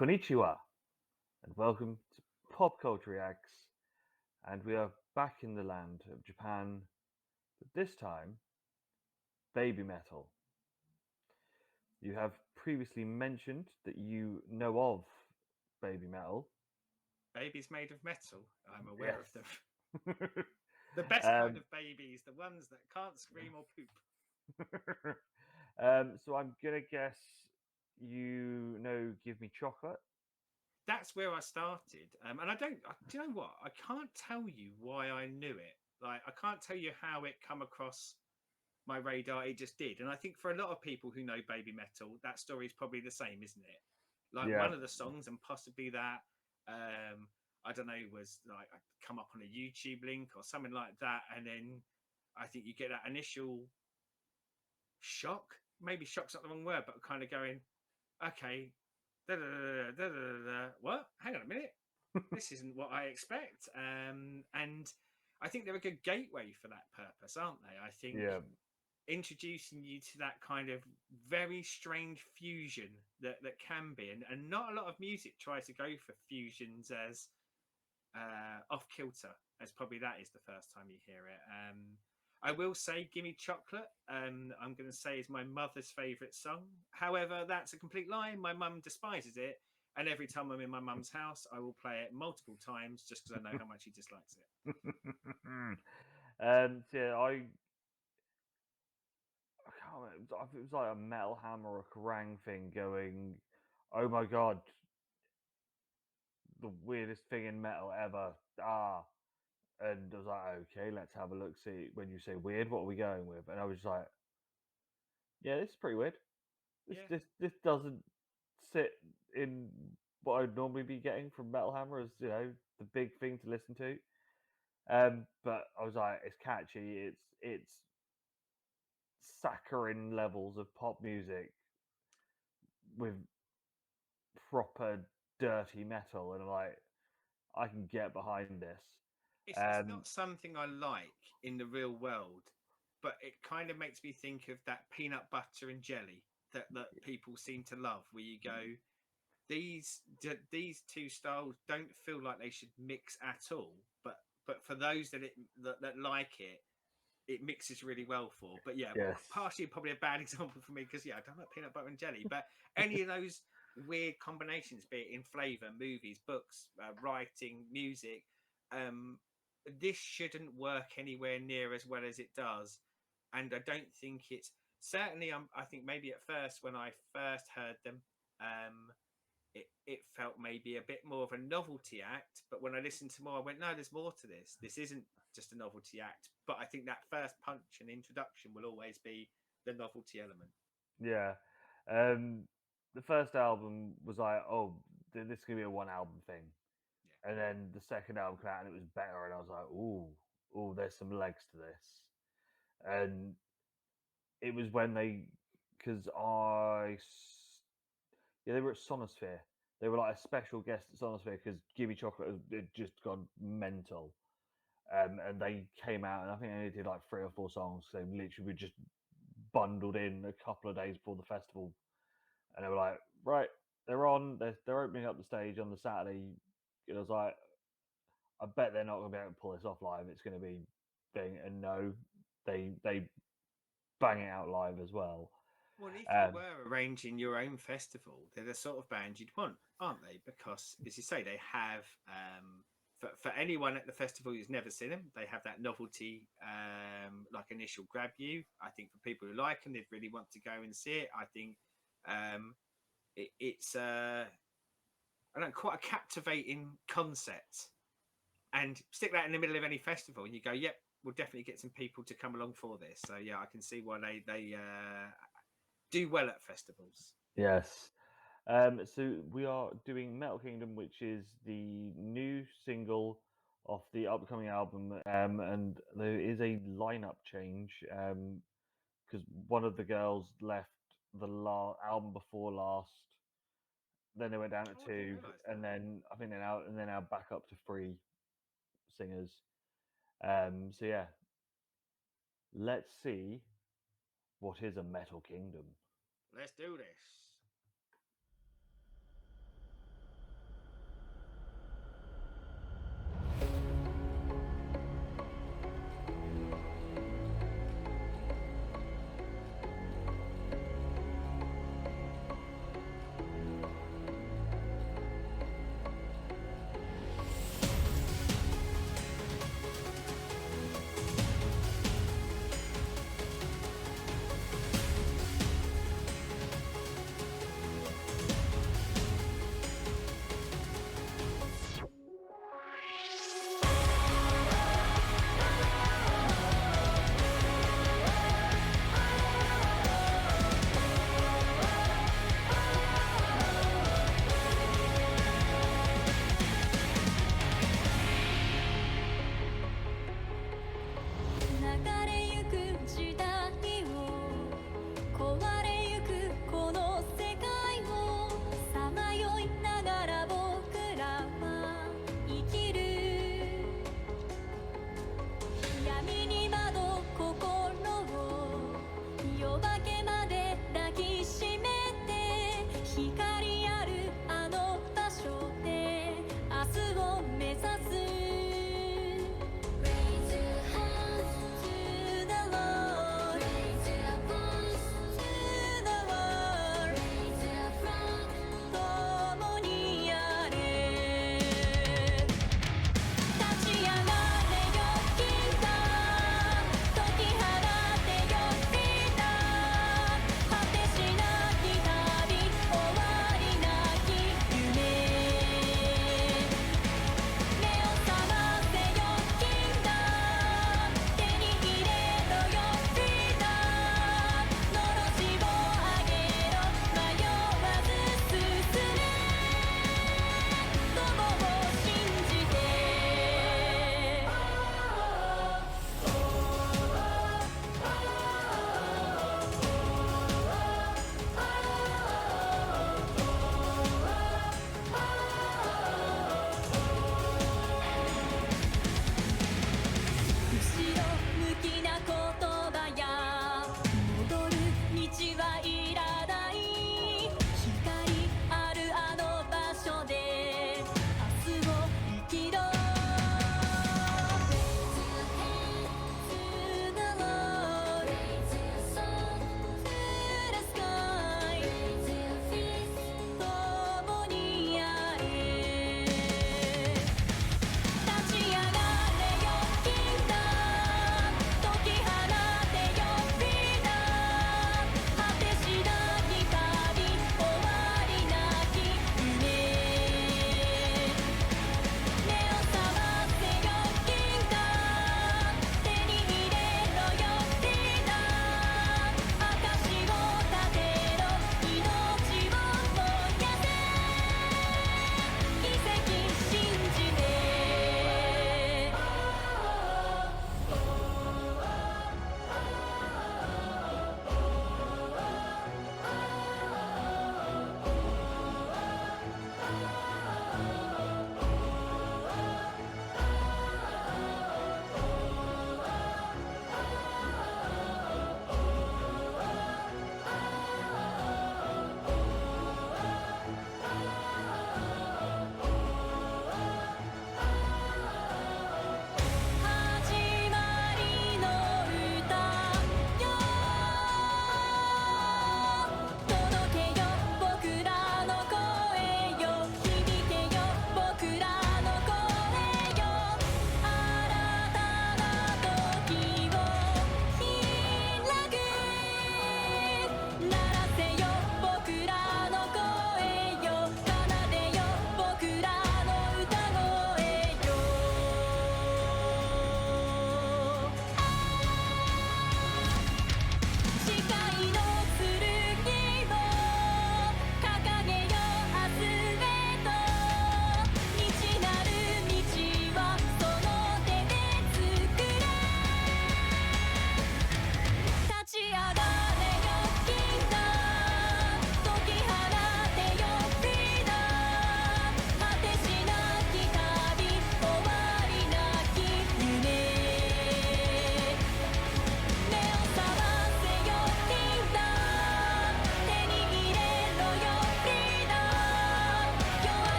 Konnichiwa, and welcome to PopCulture Reacts. And we are back in the land of Japan, but this time, Babymetal. You have previously mentioned that you know of Babymetal. Babies made of metal. I'm aware of them. Yes. The best kind of babies, the ones that can't scream or poop. So I'm gonna guess you know Give Me Chocolate. That's where I started. And I don't, do you know what? I can't tell you why I knew it. Like, I can't tell you how it come across my radar. It just did. And I think for a lot of people who know Baby Metal, that story is probably the same, isn't it? Like, Yeah. one of the songs, and possibly that, I don't know, was like, I come up on a YouTube link or something like that. And then I think you get that initial shock. Maybe shock's not the wrong word, but kind of going, okay, what? Hang on a minute. This isn't what I expect. And I think they're a good gateway for that purpose, aren't they? I think Yeah. introducing you to that kind of very strange fusion that can be, and not a lot of music tries to go for fusions as off kilter, as probably that is the first time you hear it. I will say Gimme Chocolate, I'm going to say is my mother's favourite song. However, that's a complete lie. My mum despises it. And every time I'm in my mum's house, I will play it multiple times just because I know how much she dislikes it. And yeah, I can't remember. It was like a Metal Hammer or a Kerrang thing going, oh my god, the weirdest thing in metal ever. And I was like, okay, let's have a look. See, when you say weird, what are we going with? And I was like, yeah, this is pretty weird. This Yeah. this this doesn't sit in what I'd normally be getting from Metal Hammer as the big thing to listen to. But I was like, it's catchy. It's saccharine levels of pop music with proper dirty metal, and I'm like, I can get behind this. It's not Um, something I like in the real world, but it kind of makes me think of that peanut butter and jelly that people seem to love, where you go, these two styles don't feel like they should mix at all, but for those that like it, it mixes really well for. But yeah, yes, partially probably a bad example for me because I don't like peanut butter and jelly, but any of those weird combinations, be it in flavor, movies, books, writing, music, um, this shouldn't work anywhere near as well as it does. And I don't think it's certainly. I think maybe at first when I first heard them, um, it felt maybe a bit more of a novelty act. But when I listened to more, I went, no, there's more to this. This isn't just a novelty act. But I think that first punch and introduction will always be the novelty element. yeah. Um, the first album was like, oh, this is gonna be a one album thing, Yeah. and then the second album came out and it was better, and I was like, ooh, there's some legs to this. And it was when because yeah, they were at Sonosphere. They were like a special guest at Sonosphere because Gimme Chocolate had just gone mental. And they came out, and I think they only did like 3 or 4 songs. They literally were just bundled in a couple of days before the festival, and they were like, "Right, they're on. They're opening up the stage on the Saturday." And I was like, "I bet they're not going to be able to pull this off live. It's going to be thing." And no, they bang it out live as well. Well, if you Um, were arranging your own festival, they're the sort of band you'd want, aren't they? Because, as you say, they have, for anyone at the festival who's never seen them, they have that novelty, like initial grab you. I think for people who like them, they'd really want to go and see it. I think um, it's, I don't know, quite a captivating concept. And stick that in the middle of any festival, and you go, yep, we'll definitely get some people to come along for this. So, yeah, I can see why they do well at festivals. yes. So we are doing Metal Kingdom, which is the new single of the upcoming album, and there is a lineup change because one of the girls left the album before last. Then they went down to Oh, I didn't two, realise and that. then I think they're now back up to 3 singers. So yeah, let's see what is a Metal Kingdom. Let's do this.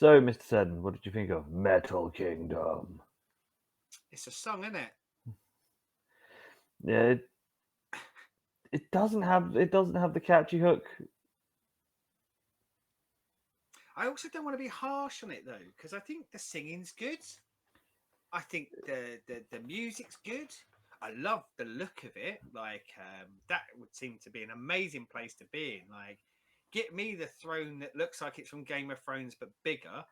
So, Mr. Seddon, what did you think of Metal Kingdom? It's a song, isn't it? Yeah, it doesn't have the catchy hook. I also don't want to be harsh on it though, because I think the singing's good. I think the music's good. I love the look of it. Like that would seem to be an amazing place to be in. Like, get me the throne that looks like it's from Game of Thrones but bigger.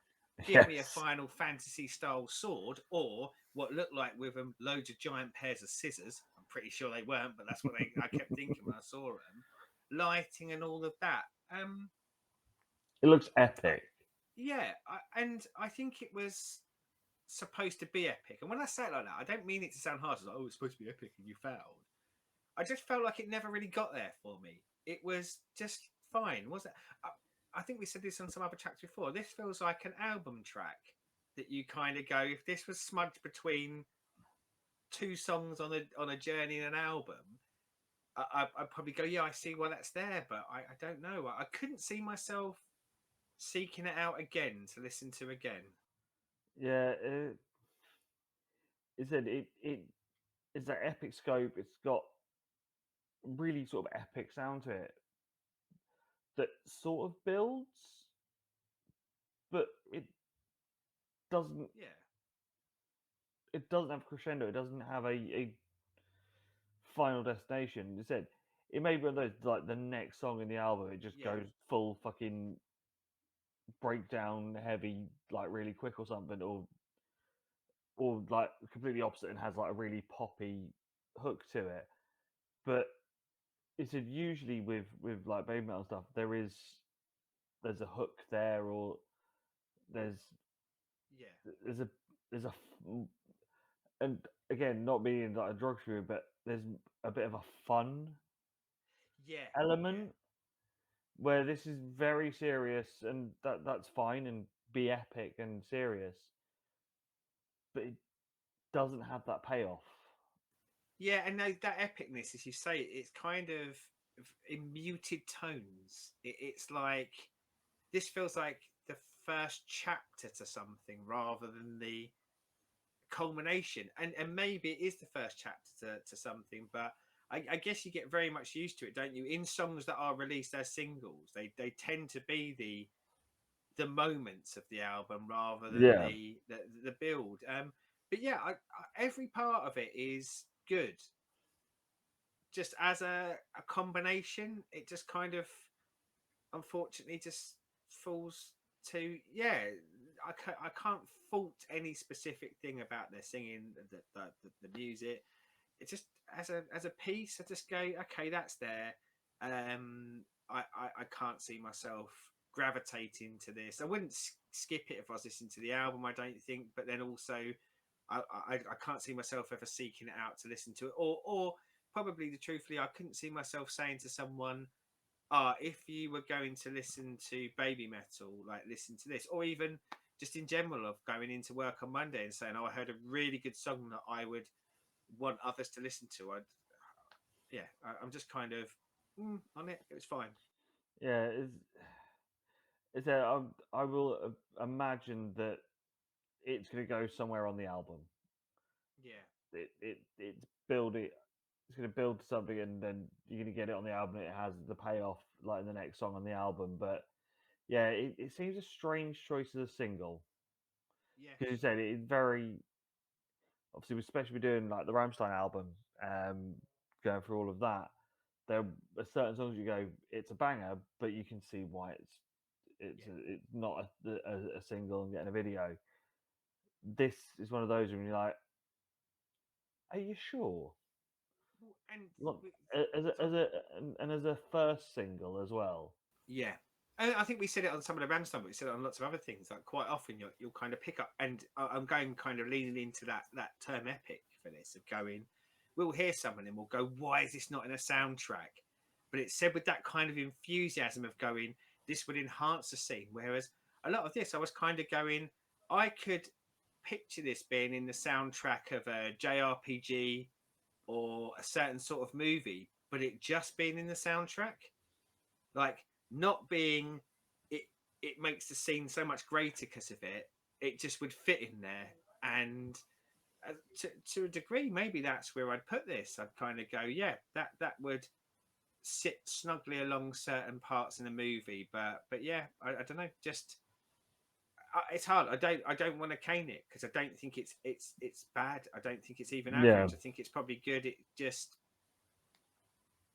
Give me a Yes. Final Fantasy style sword, or what looked like with them loads of giant pairs of scissors. I'm pretty sure they weren't, but that's what I kept thinking when I saw them. Lighting and all of that. It looks I, epic. yeah, and I think it was supposed to be epic. And when I say it like that, I don't mean it to sound harsh. Like, oh, it's supposed to be epic and you failed. I just felt like it never really got there for me. It was just fine, wasn't it? I think we said this on some other tracks before. This feels like an album track that you kind of go, if this was smudged between two songs on a journey in an album, I'd probably go, yeah, I see why that's there, but I don't know. I couldn't see myself seeking it out again to listen to again. Yeah, it said it's that epic scope. It's got really sort of epic sound to it that sort of builds, but doesn't. Yeah, It doesn't have crescendo. It doesn't have a final destination. It said it may be one of those like the next song in the album. It just yeah, goes full fucking breakdown heavy, like really quick or something, or like completely opposite and has like a really poppy hook to it. But it's usually with like baby metal stuff, there's a hook there, or there's yeah, there's a there's a and again, not being like a derogatory, but there's a bit of a fun yeah, yeah. element where this is very serious, and that's fine and be epic and serious, but it doesn't have that payoff. Yeah, and that epicness, as you say, it's kind of in muted tones. It's like this feels like the first chapter to something rather than the culmination. And maybe it is the first chapter to something, but I guess you get very much used to it, don't you? In songs that are released as singles, they tend to be the moments of the album rather than Yeah, the build. But yeah, every part of it is good. Just as a combination, it just kind of unfortunately just falls to yeah. I can't fault any specific thing about their singing, the music. It just as a piece, I just go okay, that's there. I can't see myself gravitating to this. I wouldn't skip it if I was listening to the album. I don't think, but then also I can't see myself ever seeking it out to listen to it, or probably the truthfully, I couldn't see myself saying to someone, if you were going to listen to Babymetal, like listen to this, or even just in general of going into work on Monday and saying, oh, I heard a really good song that I would want others to listen to. Yeah, I'm just kind of on it. It was fine. yeah. Is there? I will imagine that it's going to go somewhere on the album. Yeah, It's building. It's going to build to something, and then you're going to get it on the album. It has the payoff like in the next song on the album. But yeah, it seems a strange choice as a single because you yes, said it's very obviously, especially with doing like the Rammstein album, um, going through all of that. There are certain songs you go, it's a banger, but you can see why yeah. it's not a single and getting a video. This is one of those when you're like, are you sure? Well, and Look, we, as sorry. a and as a first single as well. Yeah. And I think we said it on some of the Ramstein, but we said it on lots of other things. Like quite often, you'll kind of pick up, and I'm going kind of leaning into that term epic for this of going. We'll hear someone and we'll go, "Why is this not in a soundtrack?" But it's said with that kind of enthusiasm of going, "This would enhance the scene." Whereas a lot of this, I was kind of going, I could picture this being in the soundtrack of a JRPG or a certain sort of movie, but it just being in the soundtrack like not being it. it makes the scene so much greater because of it. It just would fit in there, and to a degree, maybe that's where I'd put this. I'd kind of go, yeah, that would sit snugly along certain parts in the movie, but yeah, I don't know, just it's hard. I don't want to cane it because I don't think it's bad. I don't think it's even Yeah, average. I think it's probably good. It just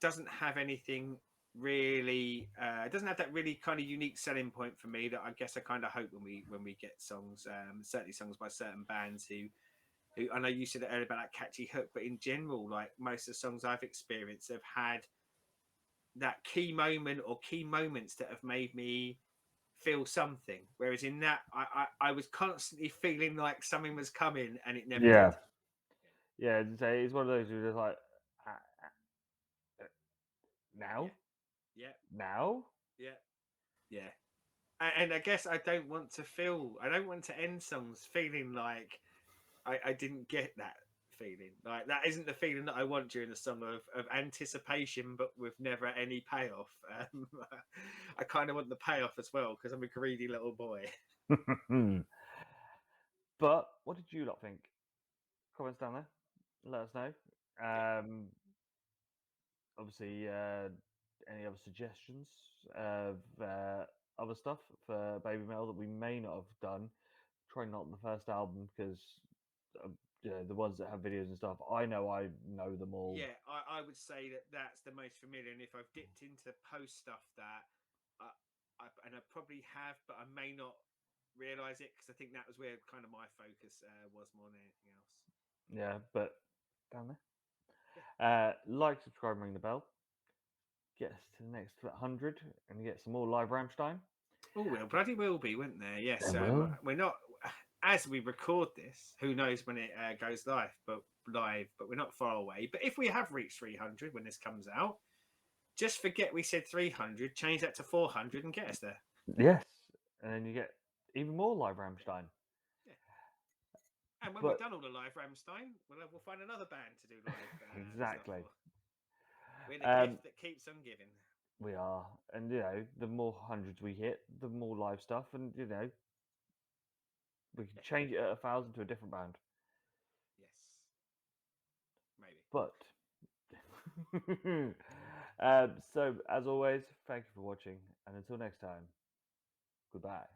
doesn't have anything really. It doesn't have that really kind of unique selling point for me that I guess I kind of hope when we get songs, certainly songs by certain bands who I know you said earlier about that catchy hook, but in general, like most of the songs I've experienced have had that key moment or key moments that have made me feel something. Whereas in that, I was constantly feeling like something was coming and it never did. yeah, yeah. It's one of those who just like uh, now, Yeah, yeah, now. yeah, yeah. And I guess I don't want to end songs feeling like I didn't get that feeling. Like that isn't the feeling that I want during a song of anticipation, but with never any payoff. I kind of want the payoff as well because I'm a greedy little boy. But what did you lot think? Comments down there. Let us know. Yeah. Obviously, any other suggestions of other stuff for Babymetal that we may not have done? Try not the first album because the ones that have videos and stuff. I know them all. Yeah, I would say that that's the most familiar. And if I've dipped into post stuff that, and I probably have, but I may not realize it because I think that was where kind of my focus was more than anything else. Yeah, but down there. Yeah. Like, subscribe, ring the bell. Get us to the next 100 and get some more live Rammstein. Oh, well, bloody will be, won't there? Yes. There will. We're not as we record this. Who knows when it goes live? But we're not far away. But if we have reached 300 when this comes out, just forget we said 300. Change that to 400 and get us there. Yes, and then you get even more live Rammstein. Yeah. And when we've But done all the live Ramstein, we'll find another band to do live stuff exactly, for. We're the gift that keeps on giving. we are, and the more hundreds we hit, the more live stuff, and we can Yeah. change it at 1,000 to a different band. Yes. Maybe. But so as always, thank you for watching, and until next time, goodbye.